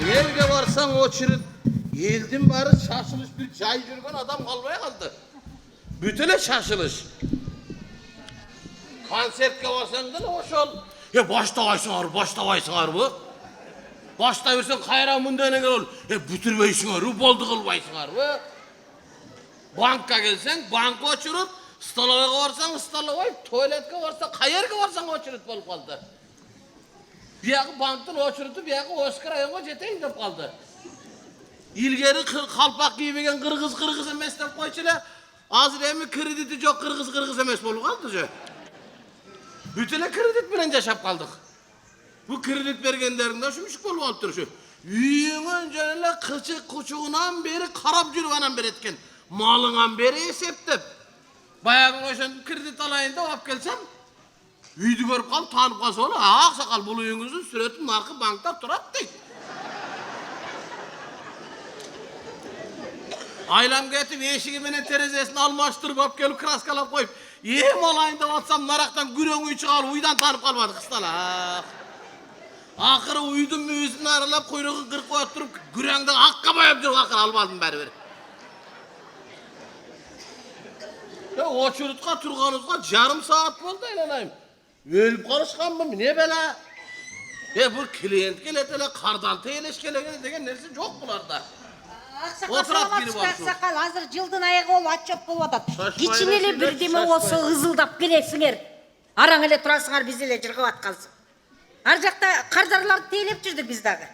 Elge varsan o çürüt. Eldim bari şaşılış bir çay yürgen adam kalmaya kaldı. Bütüne şaşılış. Konsertke varsan da hoş ol. Ya baştavaysın ar bu. Başta versen kayra mındayına gel ol. Ya bütürmeysin ar, boldu kılbaysın ar bu. Banka gelsen, banka uçurup, stalovaya varsan stalovay, tuvaletke varsan, kayerke varsan uçurut bolup kaldı. Bir yakı banktan uçurutu, bir yakı Oscar ayonga jeteyin dep kaldı. İlgeri kalpak giyibegen kırgız emes dep koyçile, azir emi krediti yok kırgız emes bolup kaldı şu. Bütüne kredit bilen yaşap kaldık. Bu kredit bergenlerinden şu müşük bolup kalıp şu. Üyünün jönele kıçık kuçuğundan beri karab jürüvanan beri etken. Malından beri eseptip. Bayağı koşan kredit alayın da op gelsem. Üydü görüp kalıp tanıp kalsa ola. Aksakal bulu üyünüzün süretin markı bankta turat deyip. Aylam getip eşigi menen terezesini almaştırıp op gelip kraskalap koyup. Yem alayın da batsam naraktan güröngü çıkalı uydan tanıp kalmadı kıstala. Akırı uydum müyüzünü aralap kuyruğu kırk koyup durup güröngden hakka boyup durup akır almadım beri. Ya o çürütka turganızga yarım saat oldu elanayım. Ölüp kalışkan mı? Ne bela? Ya bu klient geletele kardaltı eleşkele degen neresi yok bularda. Aksakal hazır cıldın ayağı ol açıp bulup geçineli birdeme olsa ızıldap gelesiңер. Araң ele turasыңар biz ele жыргып аткалсың. Ар жакта кардарларды тейлеп жүрдүк биз дагы.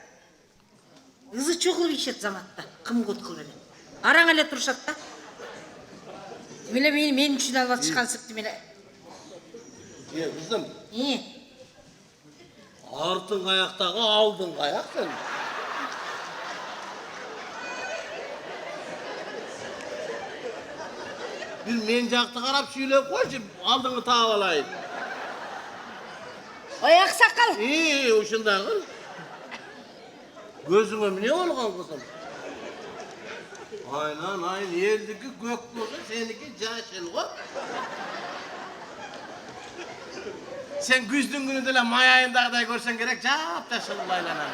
Ызы чогулуп ишет заматта, кым көткүл эле. Araң ele турушат да. Меле мен үчүн алып чыккан сыкты меле. Kızım. Артың аяқтағы алдың аяқ sen. Bir men jaқты қарап süйлеп қойшы, алдыңғы тағып алайын. Ой ақсақал. Ушында қыл. Gözüme ne olған kızım? Aynen, eldiki gök bolsa, seniki jaşıl ғой. Sen güzdün günü dele may ayındağıday görsen gerek, jap da şıllaylanan.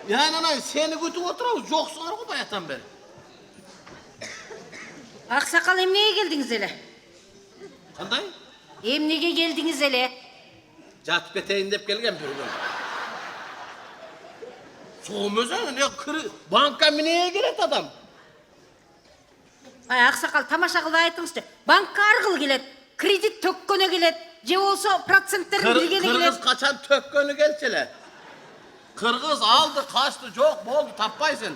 Yani anay, seni götüp oturabız, joksuңар ғой bayatan beri. Ақсақал emnege geldiniz ele? Qanday? Emnege geldiniz ele? Jatıp keteyim dep gelgen bir gün. Soğum özün, ne banka mineye gelet adam. Ay ақсақал тамаша кылып айтыңызчы. Банкка аркылуу келет, кредит төккөнө келет, же болсо проценттерин биргени келет. Kırgız kaçan tökkönü gelçele. Kırgız aldı, kaçtı, çok boldu, tappaysın.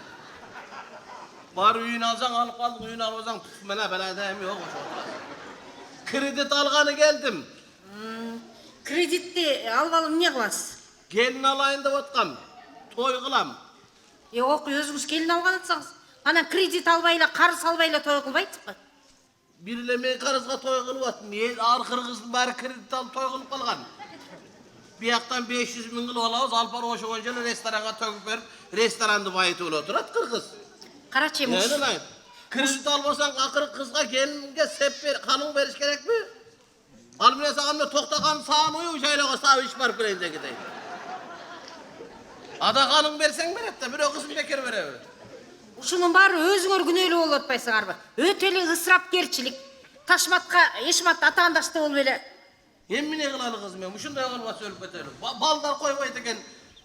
Var üyün alsan alıp kaldın, üyün almasan mene belediyem yok. Kredit alganı geldim. Kreditти албалым эмне кыласыз? Gelin alayın da otkam, toy kılam. Ок, өзүңүз келин алган атсаңыз. Анан кредит албай эле, карыз албай эле той кылбайсызбы? Birle men karızga toy kılıp attım. Ar kırgızın bari kredit alıp toy kılıp kalgan. Bir yaktan 500 bin kılıp alabız, alpar oşu oncalı restorana töküp verip, restorandı bayıtı öyle oturat kırgız. Karaçı emiş. Yani lan, kredit almasan akırı kızga gelinge sep ver, kanun veriş gerek mi? Almine sağımda toktakan sağın uyu, şaylağa sağ iş var kuleyinde gideyim. Ada kanun versen veret de, bir o kızım bekir verevi. Ушунун баары өзүңөр күнөөлүү болуп атпайсыңарбы? Өтө эле ысырапкерчилик. Ташматка эшмат атаандашты болуп эле. Emine kılalı kızım ya, şunday olmasa ölüp ötelim. Baldar koymayı eken,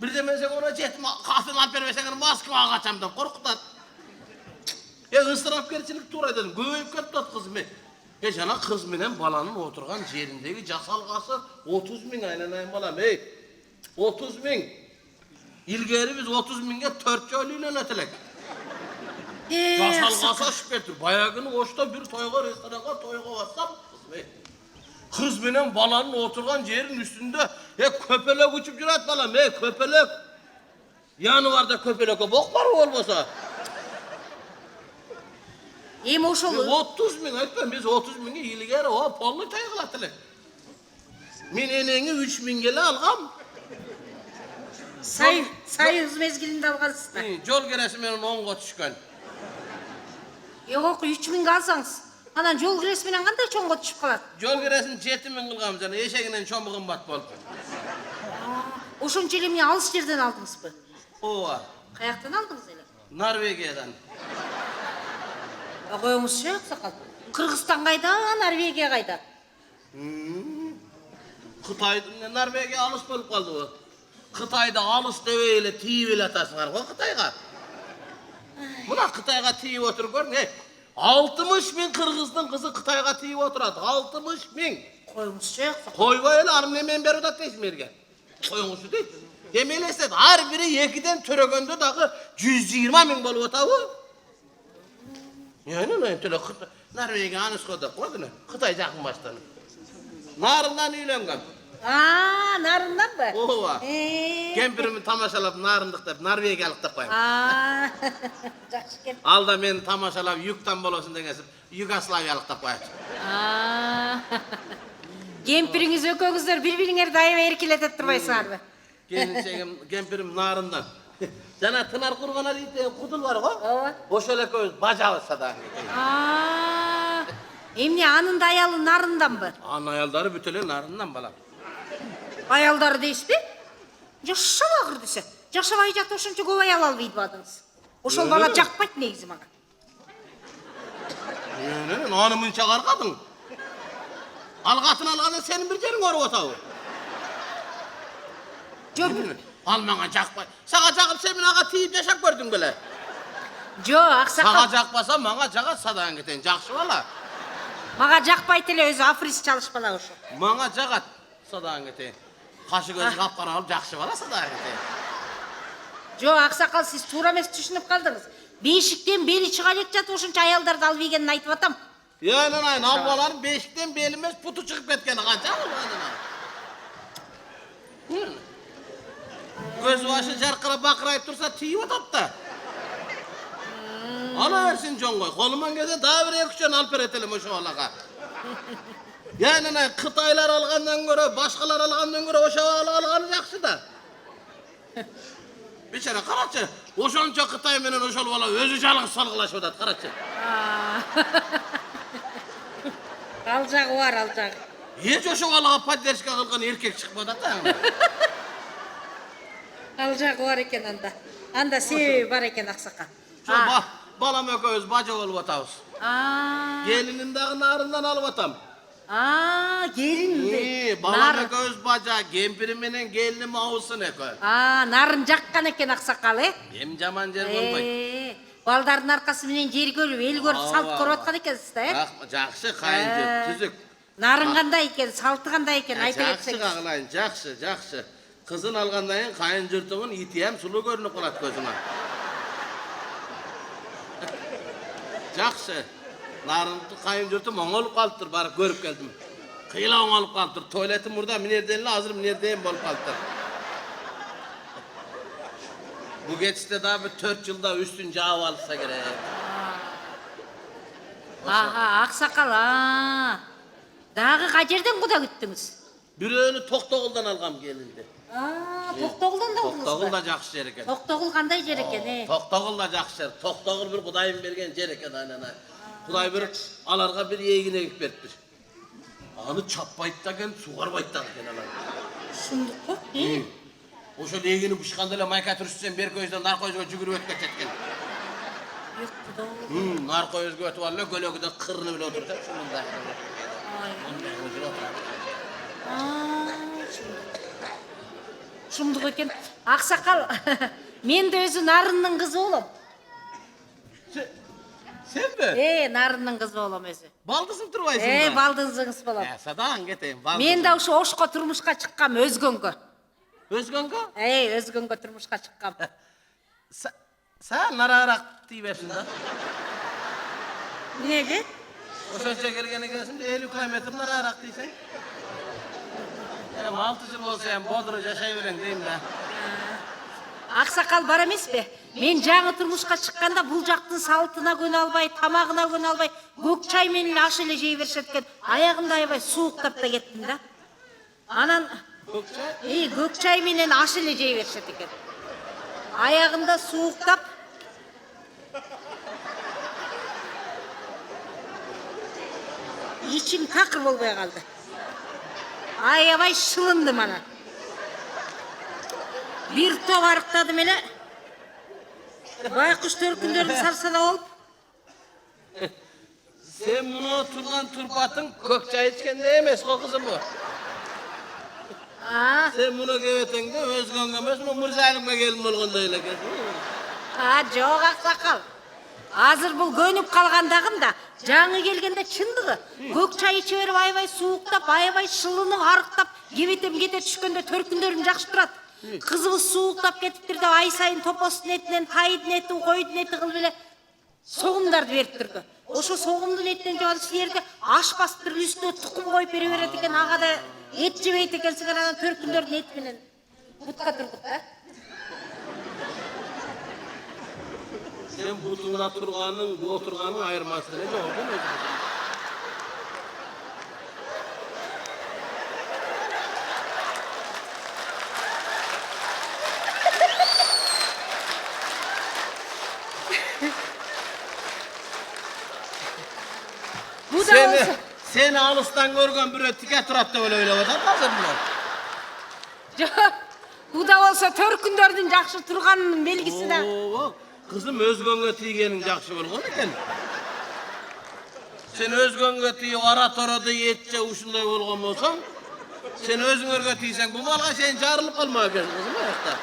bir de ben sen ona jetim, kahvemi alıp vermesen Moskva'ya kaçam da korkutat. Ya ısırapkerçilik tur edelim, göğüp köptat kızım ya. Ya jana kız menen balanın oturgan yerindeki jasalgası 30 bin aylanayın balam ey. 30 bin. İlgeri biz 30 binge 4 joyluyla ötelek. Jasalgasa şüphetir. Bayagını oşta bir toyga restorana toyga bassam kızım ey. Kız menen balanın oturgan yerin üstünde köpelek uçup jurat balam köpelek. Yanı var da köpeleke boklar olmasa. Эми ошол 30 bin aytpam biz 30 binge ilgeri o pollu toy kılatylyk. Men enеңi 3 bin gele algam. Sayız mezgilinde algansız da. Jol keresi menen 10'ga düşkön. Ок, 3000 алсаңыз. Анан жол кирesi менен кандай чоңго түшүп калат? Jol keresini 7 bin kılgam jana eşeğinden çomu kımbat bolup. ошончо эле эмне алыс жерден алдыңызбы? Ооба. Каяктан алдыңыз эле? Норвегиядан. Коюңузчу, аксакал. Кыргызстан кайда, Норвегия кайда? Кытайдын Норвегия алыс болуп калдыбы? Кытайда алыс дебей эле тийип эле атасыңар го Кытайга. Мына Кытайга тийип отур көрүң. 60.000 кыргыздын кызы Кытайга тийип отурат. 60.000. Коюңузчу, аксакал. Койбой эле аны мен берип атат дейсиң мерге. Коюңузчу дейт. Демелесет ар бири 2ден төрөгөндө дагы 120.000 болуп атабы? Yani tele Norvegiya anışkoda koydun. Kıtay jakın baştan. Narından uylangan. Narından mı? Ova. Kempirimi tamaşalap narındık dep Norvegiyalık dep koyayım. Жақсы кеп. Alda meni tamaşalap yükten bolasın degesip Yugoslaviyalık dep koyayım. Кемпириңиз экөөңүздөр бири-бириңерди аябай эркелетип турбайсыңарбы? Kempirim narından. Jana Tınar Kurgana deyip kudul var go. Ооба. Oşol ekөөбүз bajabızsa da. Эмне анын да аялы нарынданбы? Анын аялдары бүт эле нарындан бала. Аялдары дейсизби? Жашабагыр десе. Жашабай жатып ошончо көп аял албайт бадыңыз. Ошол бала жакпайт негизи мага. Аны мынча каргадың. Алгатын алганда сенин бир жериң ооруп атабы? Жок. Ал мага жакпай. Сага жагып сен мен ага тийип жашап көрдүң беле? Жок, аксакал. Сага жакпаса мага жагат садаң кетен. Жакшы бала. Мага жакпайт эле өзү африс чалыш бала ошо. Мага жагат садаң кетен. Кашы көзү капкара алып жакшы бала садаң кетен. Жок, аксакал, сиз туура эмес түшүнүп калдыңыз. Бешиктен бели чыга элек жатып ошончо аялдарды алып ийгенин айтып атам. Анан ал баланын бешиктен бели эмес путу чыгып кеткени канча ал? Göz başı жаркырап бакырайып турса тийип атат да. Ала берсин жоңгой. Колуман келсе дагы бир эркичен алып берет элем ошо балага. Кытайлар алгандан көрө, башкалар алгандан көрө ошо алганы жакшы да. Бечара карачы, ошончо Кытай менен ошол бала өзү жалгыз салгылашып атат, карачы. Ал жагы бар, ал жагы. Эч ошо балага поддержка кылган эркек чыкпады да. Ал жагы бар экен анда. Анда себеби бар экен, аксакал. Балам экөөбүз бажа болуп атабыз. Келинин дагы нарынан алып атам. Келинди. Балам экөөбүз бажа, кемпири менен келиним абысын экөө. Нарын жаккан экен, аксакал, Эми жаман жер болбойт. Балдардын аркасы менен жер көрүп, эл көрүп салт көрүп аткан экенсиз да, Жакшы, кайын түзүк. Нарын кандай экен, салты кандай экен, айта кетсеңиз. Жакшы кагылайын, жакшы. Кызын алгандан кийин кайын журтуңун итиям сулуу көрүнүп калат көзүңө. Жакшы. Нарынды кайын журтум оңолуп калыптыр, барып көрүп келдим. Кыйла оңолуп калыптыр. Туалети мурда минерден эле азыр минерден болуп калыптыр. Бу кетиште дагы 4 жылда үстүн жаап алса керек. Аксакал, дагы кайерден куда күттүңүз? Бирөөнү Токтогулдан алгам келинди. Токтогулдан да алдыңыз? Токтогул да жакшы жер экен. Токтогул кандай жер экен, Токтогул да жакшы жер. Токтогул бир Кудайым берген жер экен айнана. Кудай бир аларга бир эгин эгип бериптир. Аны чаппайт да экен, сугарбайт да экен алар. Шундукпу? Ошол эгини бушканда эле майка түрүшсөң бер көзүнөн нар көзгө жүгүрүп өтүп кетет экен. Нар көзгө өтүп алып эле көлөгүдө кырынып эле отурат ушундай. Шумдук экен. Аксакал, мен да өзү нарынын кызы болом. Сенби? Нарынын кызы болом өзү. Балдызым турбайсың ба? Балдызыңыз болом. Садаң кетейин, балдызым. Мен да ошо Ошко турмушка чыккам өзгөнгө. Өзгөнгө? Өзгөнгө турмушка чыккам. Сен нарарак тийбепсиң да. Эмнеге? Ошончо келген экенсиң, 50 километр нарарак тийсең. 6 жыл болсо эми бодур жашай берең дейм да. Аксакал бар эмеспи? Мен жаңы турмушка чыкканда бул жактын салтына көнө албай, тамагына көнө албай, көк чай менен аш эле жей беришет экен. Аягымда аябай сууктап да кеттим да. Анан көк чай менен аш эле жей беришет экен. Аягымда сууктап ичим такыр болбой калды. Аябай шылындым анан. Bir топ арықтадым эле. Байкуш төркүндөрдү сарсала болуп. Sen bunu turgan turpatın kök çay içkende emes o kızım bu. Sen bunu gevetende özgön emes mi Mırzalık'a gelin olgandayla kesin. Жок аксакал. Азыр бул көнүп калгандагым да, жаңы келгенде чындыгы. Көк чай иче берип аябай сууктап, аябай шылынып, арыктап, кебетем кете түшкөндө төркүндөрүм жакшы турат. Кызыбыз сууктап кетиптир деп ай сайын топостун этинен, тайдын эти, койдун эти кылып эле согумдарды бериптирди. Ошо согумдун этинен жабан силерге аш басып туруп үстүнө тукум коюп бере берет экен, ага да эт жебейт экенсиңер, анан төркүндөрдүн эти менен бутка турдук да. Sen butuna turganın, oturganın ayırması ne oldu mu? Bu da olsa... Seni alıstan görgen bir tike turat da öyle vatan hazır mı? Bu da olsa төркүндөрдүн жакшы турганынын белгиси да. Kızım özgönge tiygenin jakşı bolgon eken. Sen özgönge tiyi oratorada yetçe uşunday bolgon bolsaň, sen özüňerge tiysen bu malga sen jarılıp kalma ekensin kızım ayakta.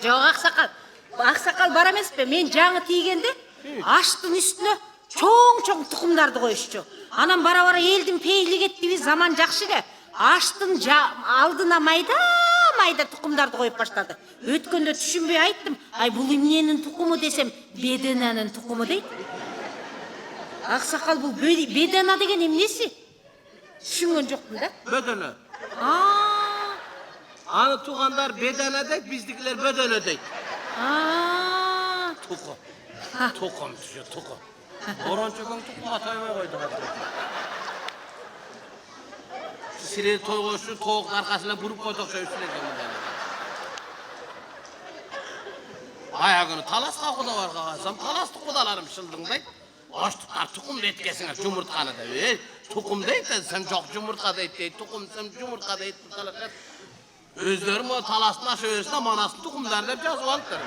Жок аксакал. Аксакал бар эмеспи? Мен жаңы тийгенде аштын үстүнө чоң тукумдарды коюшчу. Анан бара-бара элдин пейили кетти, заман жакшы эле. Аштын алдына майда тукумдарды коюп баштады. Өткөндө түшүнбөй айттым. Ай бул эмненин тукуму десем, беденанын тукуму дейт. Аксакал бул бедена деген эмнеси? Түшүнгөн жокмун да. Бедена. Аны тугандар бедена дейт, биздикилер бедена дейт. Туку. Тукум түшү, туку. Орончогон тукумга тойбой койду. Sireli toygoşu toğuk arkasına vurup koyduk şöyle üstüne gelmeden. Ayağını talas kakıda var kakasam, talas tukudalarım şıldın deyt. Açtıklar tukum etkesine cumurtkanı da. Tukum deyt de sen çok cumurtka deyt deyt, tukum sen cumurtka deyt. Özlerim o talasına şöylesine manasını tukumlar deyip yazı alıptırım.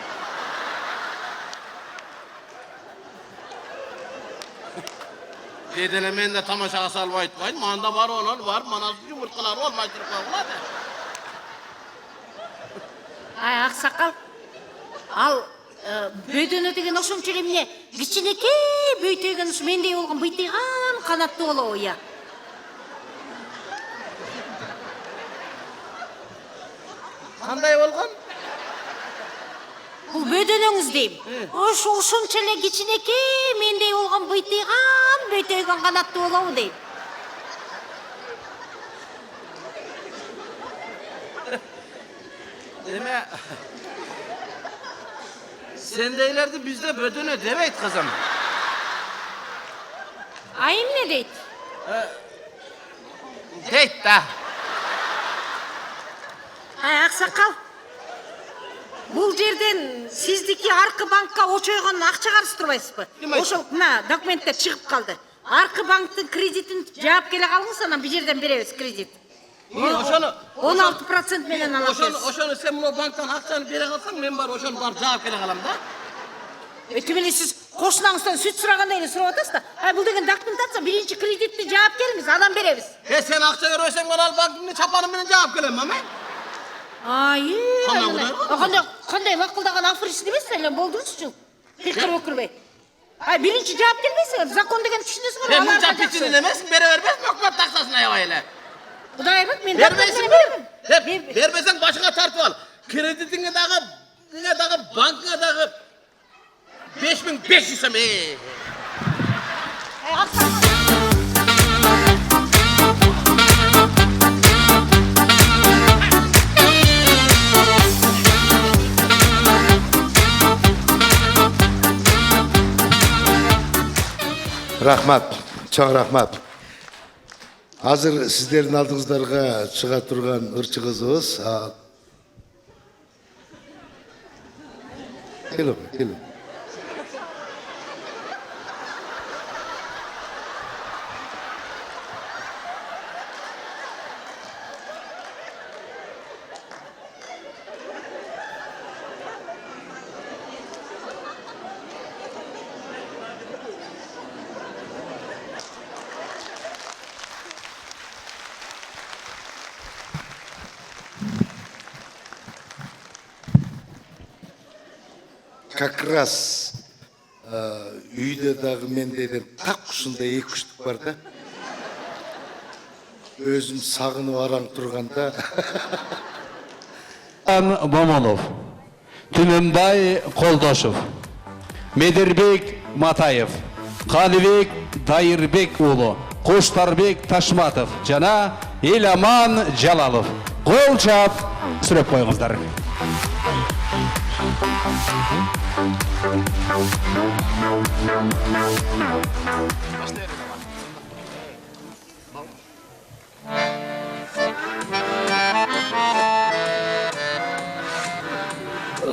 Dedene men de tamaşaga salып aytpayın, manda var olan var, manası yumurtkalar olmay turip kaldı. Ay аксакал, ал бөйдөнө деген ошончо эле эмне кичинекей бөйтөйгөн ушу мендей болгон быйтыйган канаттуу болобу я. Кандай болгон? Бул бөдөнөңүз дейм. Ошончо эле кичинекей мендей болгон быйтыйган бөйтөйгөн канаттуу болобу дейм. Deme, sendeylerdi bizde bödöne demeyt kızım. Ayım ne deyt? Deyt da. Ay аксакал. Бул жерден сиздики аркы банкка очойгон акча карыстырбайсызбы? Ошол мына документтер чыгып калды. Аркы банктын кредитин жаап келе калыңыз, анан бул жерден беребиз кредит. 16% менен алабыз. Ошону sen bu banktan akçanı bere kalsan men bar ошону бар жаап келе калам да. Өтүмеле сиз кошунаңыздан сүт сурагандай эле сурап атасыз да. Ай бул деген документация, биринчи кредитти жаап келиңиз, анан беребиз. Sen акча бербесең мен ал банктын чапаны менен жаап келем, ама. Кандай макулдаган аферист эмессиз эле болдуңузчу. Кыркыр өкүрбөй. Ай биринчи жаап келбейсиңер, закон деген түшүнөсүңөр. Мен жаап кетчүн эмес, бере бербесин, өкмөт таксасын аябай эле. Кудай бек, мен бербейсиң бербесең башыңа тартып ал. Кредитиңе дагы, банкыңа дагы 5500 сом. Рахмат, чоң рахмат. Азыр сиздердин алдыңыздарга чыга турган ырчы кызыбыз. Келin. как раз үйде дағы мендейден так ушундай 2-3 бар да. Өзім сағынып араң тұрғанда. Момолов, Түменбай Қолдашев, Медербек Матаев, Қалибек Дайырбек ұлы, Қоштарбек Ташматов, жана Еламан Жалалов. Қол чап, сүреп қойыңыздар.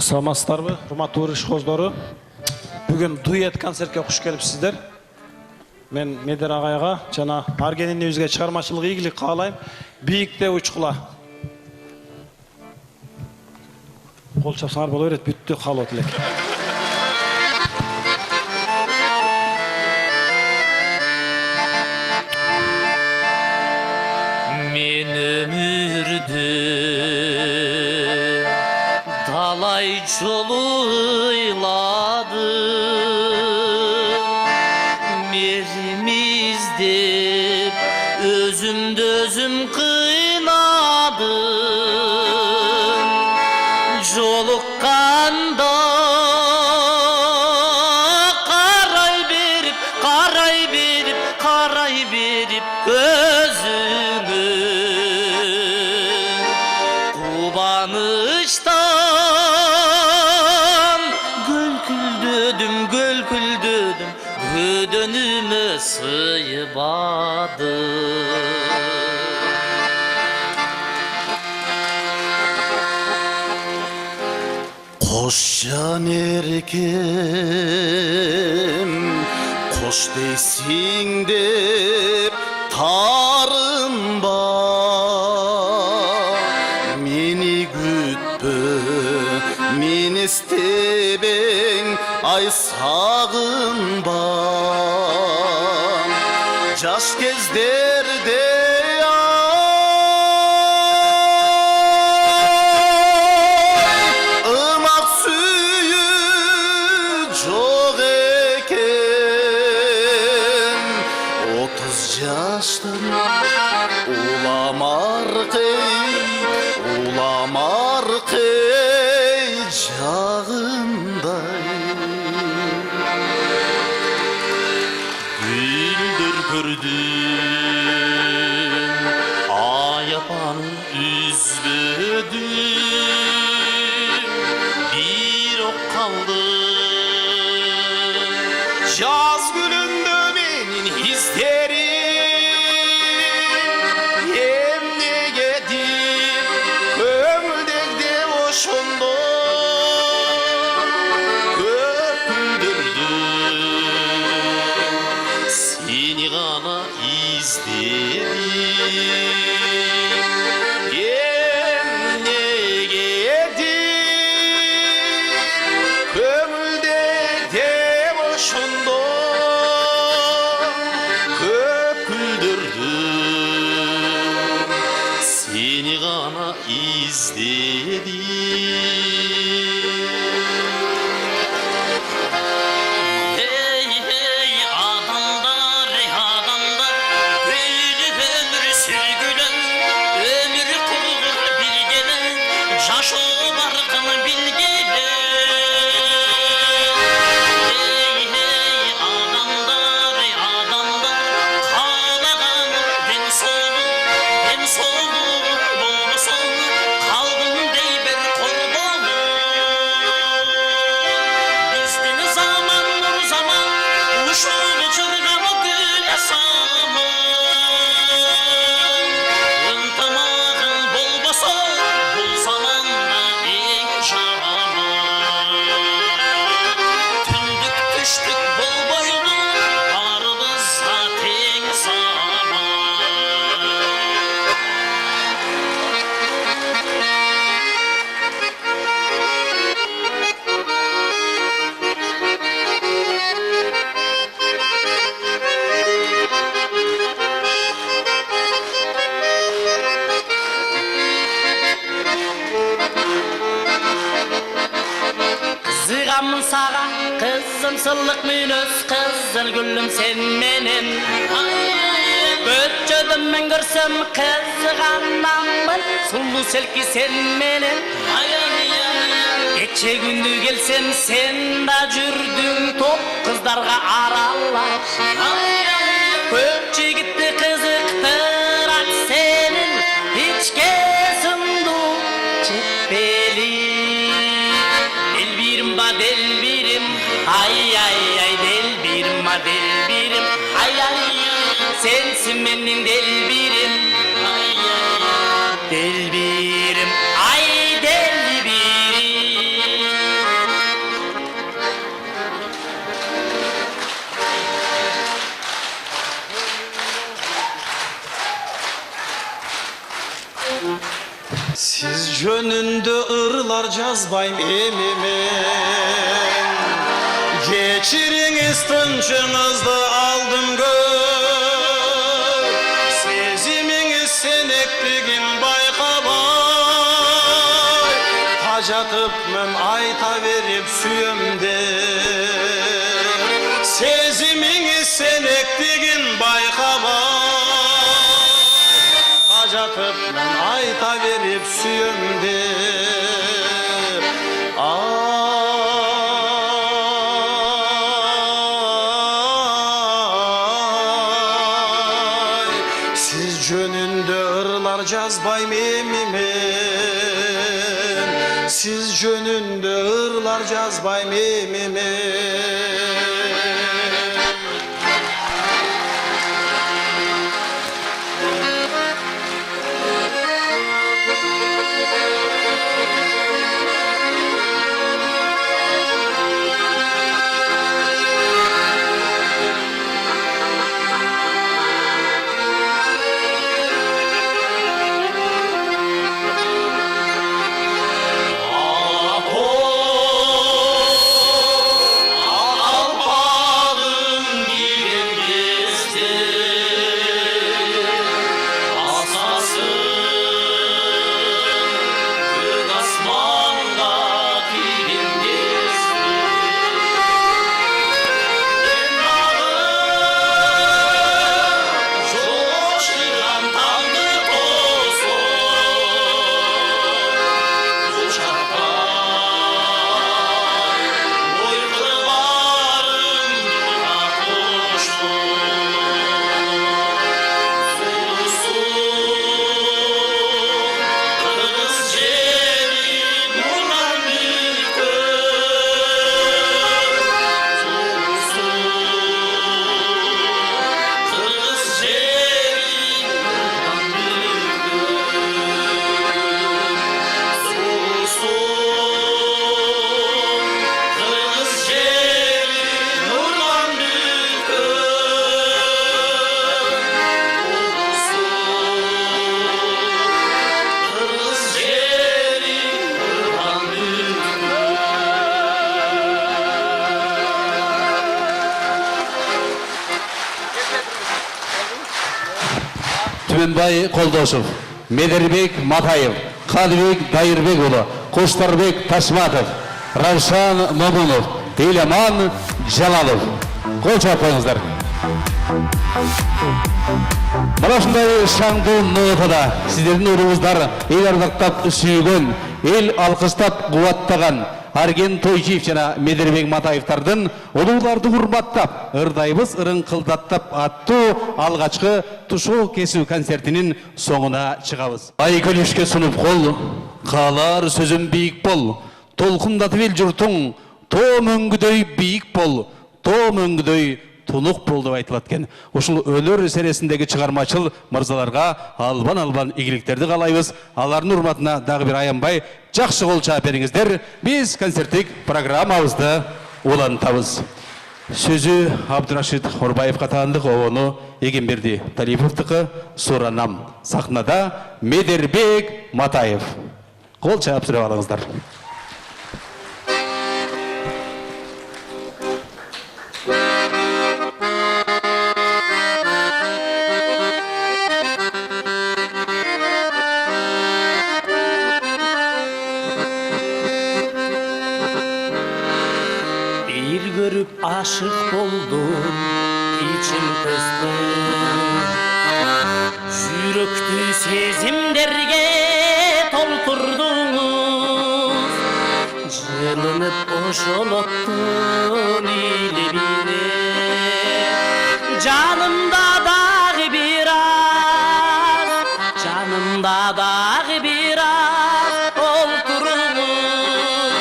Саламатсыздарбы, урматтуу өрүш коздору. Бүгүн дуэт концертке куш келипсиздер. Мен Медер агайга жана Аргенинибизге чыгармачылык ийгилик каалайм. Бийикте учкула. Кол чапсаңар боло берет, бүттү, калып элек. Мен өмүрдө талай жолу ыйладым, мерим издеп өзүмдү өзүм кыйнадым, жолукканда карай берип көзүмө кубанычтан гөлкүлдөдүм, бөдөнүмө сыйбады. Кош жан эркем, кош дейсиң деп тарынба, мени күтпө, мени истебең, ай сагынба. Жаш кездерде ымак сүйүү жок экен, 30 жаштын уламаркей жагындай. Гүлдөр көрдүм, ай апаны үзбөдүм, бир ок калды. Жаз гүлүндө менин издерим, эмнеге деп көңүлдөгдө ошондо көп күндөрдүм, сени гана издедим. Эмнеге деп көңүлдөгдө ошондо көп күлдүрдүм, сени гана издедим. Эй, адамдар, көйлі өмір сүргүлөн, өмір кургур билгеле, жашоо баркын билгеле. Deng soğuk bolsun, kaldım dey bir kor bolsun. айтамын саған, қызым сылық мүнөз, қызыл гүлім сен менен. Көчөдөн мен көрсөм кызыганамын, сулуу селки сен менен. Кече күндү келсем сен да жүрдүң топ кыздарга аралап. Көп жигитти кызыктырат сенин ичке сындуу чеппели. Делбирим ба делбирим, ай ай ай делбирим ба делбирим, ай ай sensin benim delbirim, ay ay delbirim, ay delbirim. Siz jönünde ırlar жазбайм эмемен. Geçiriңиz тынчыңызды алдым көп. Сезимиңиz сенектигин байкабай. Тажатып мен айта берип сүйөм деп. Сезимиңиz сенектигин байкабай. Тажатып мен айта берип сүйөм деп. Siz jönünde ırlar жазбайм эмемен. Siz jönünde ırlar жазбайм эмемен. Түменбай Колдошев, Медербек Матаев, Қалыбек Дайырбекұлы, Қоштарбек Ташматов, Равшан Момунов, Иламан Жалалов. Қол жауап қойыңыздар. Мынашындай шаңды нотада сіздердің ұрыңыздар ел ардақтап сүйген, ел алқыстап қуаттаған Арген Тойчиев жана Медербек Матаевтардың ұлыларды құрматтап, ырдайбыз ырын қылдаттап атты алғачқы тұшу кесу концертінің соңына шығабыз. Айкөлішке сұнып қол, қалар сөзім бейік бол, толқындатып ел жұртың, то мөңгідей бейік бол, то мөңгідей тұнық бол деп айтылаткен. Ушыл өлөр сересіндегі шығармашыл мырзаларға албан игіліктерді қалайбыз. Алардың ұрматына дағы бір аянбай жақсы қол чап беріңіздер. Біз концерттік программабызды улантабыз. Сөзі Абдурашид Орбаев қатандық оғыны Егенберді Талиповтықы Суранам. Сахнада Медербек Матаев. Қол чап сүріп алыңыздар. aşık oldum, içim kızdı. Yürekti sezimlerge tolturdunuz, Jılınıp boşalattın ile bile. Canımda dağı biraz, canımda dağı biraz olturunuz.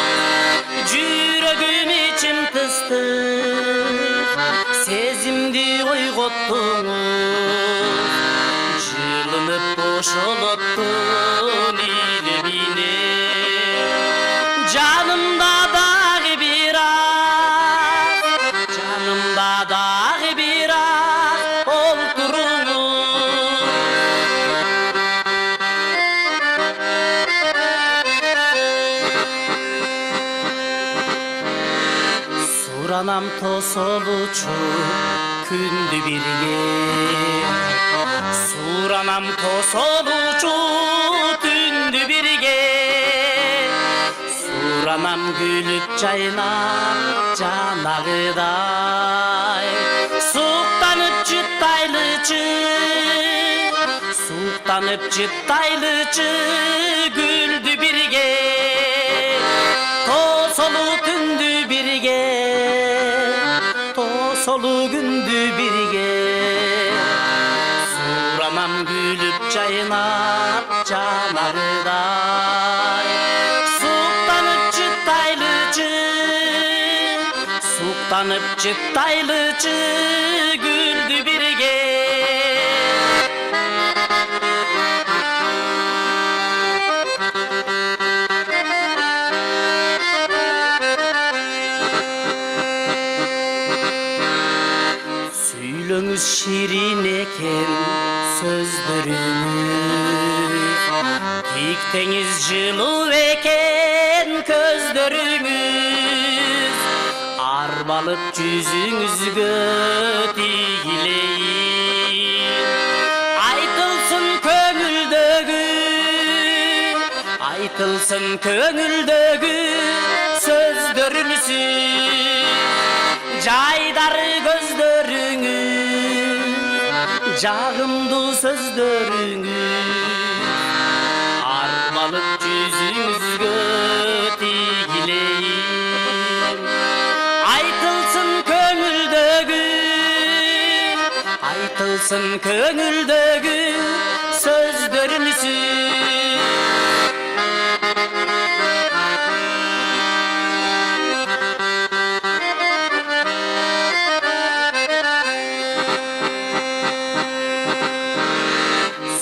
Yüreğim içim tıstık, sezimdi oygottunuz. Jılınıp boşalattın ile bile. Canımda dağı biraz, canımda dağı biraz olturunuz. Suranam tosoluçu kündü birge, Suranam tosoluçu tündü birge. Suranam gülüp çaynap canağıday, Suqtanıp çıttaylıçı, Suqtanıp çıttaylıçı güldü birge. Tosolu tündü birge, Tosolu gündü birge. Suranam gülüp çaynap canağıday, Suqtanıp çıttaylıçı, Suqtanıp çıttaylıçı güldü birge. Söylöңüz şirin eken sözlörüңüz, Tikteniz жылуу eken көздөрүңүз. Арбалып жүзүңүзгө тигилейин, Айтылсын көңүлдөгү, Айтылсын көңүлдөгү сөздөрүңүз. Жайдары көздөрүңүз, Жагымдуу сөздөрүңүз. Арбалып жүзүңүзгө тигилейин, Айтылсын көңүлдөгү, Айтылсын көңүлдөгү сөздөрүңүз.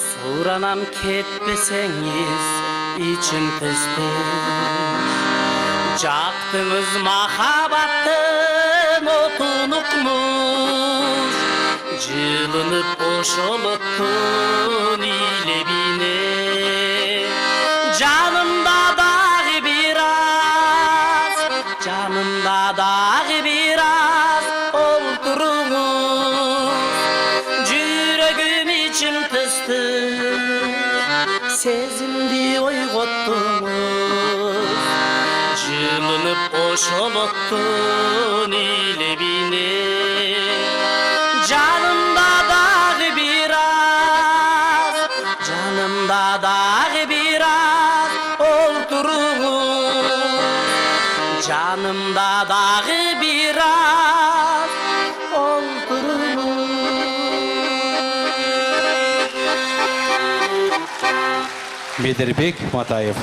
Suranam ketpeseniz içim tıstık, Jaktınız mahabattın otunukmuş, Jılınıp boşoluttun ile bine. Canımda dağı biraz, canımda dağı biraz olturunuz. Yüreğim içim tıstık, sezimdi oygottunuz. Jılınıp boşoluttun ile bine. Canımda dağı biraz, canımda dağı biraz olturunuz. Canımda dağı biraz olturunuz. Медербек Матаев.